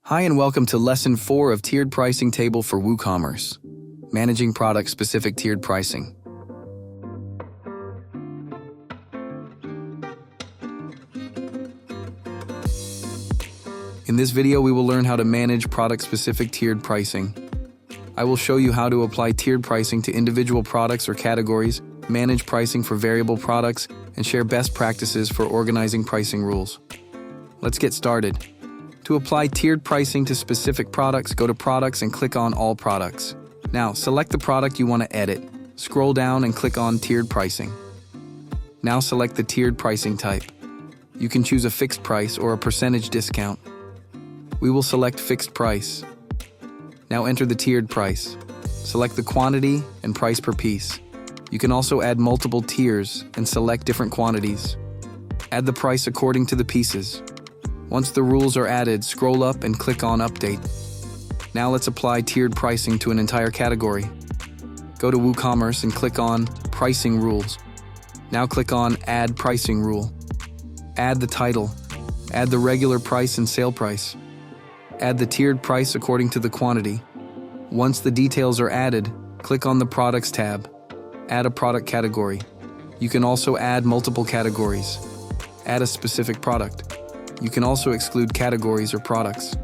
Hi and welcome to Lesson 4 of Tiered Pricing Table for WooCommerce, Managing Product-Specific Tiered Pricing. In this video, we will learn how to manage product-specific tiered pricing. I will show you how to apply tiered pricing to individual products or categories, manage pricing for variable products, and share best practices for organizing pricing rules. Let's get started. To apply tiered pricing to specific products, go to Products and click on All Products. Now, select the product you want to edit. Scroll down and click on Tiered Pricing. Now select the tiered pricing type. You can choose a fixed price or a percentage discount. We will select Fixed Price. Now enter the tiered price. Select the quantity and price per piece. You can also add multiple tiers and select different quantities. Add the price according to the pieces. Once the rules are added, scroll up and click on Update. Now let's apply tiered pricing to an entire category. Go to WooCommerce and click on Pricing Rules. Now click on Add Pricing Rule. Add the title. Add the regular price and sale price. Add the tiered price according to the quantity. Once the details are added, click on the Products tab. Add a product category. You can also add multiple categories. Add a specific product. You can also exclude categories or products.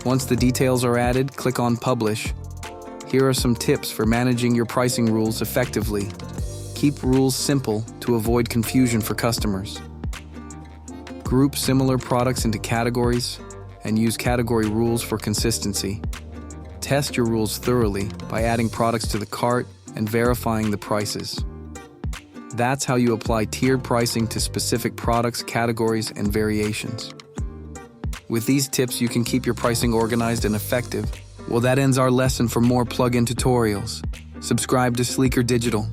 Once the details are added, click on Publish. Here are some tips for managing your pricing rules effectively. Keep rules simple to avoid confusion for customers. Group similar products into categories and use category rules for consistency. Test your rules thoroughly by adding products to the cart and verifying the prices. That's how you apply tiered pricing to specific products, categories, and variations. With these tips, you can keep your pricing organized and effective. Well, that ends our lesson. For more plugin tutorials, subscribe to Sleekr Digital.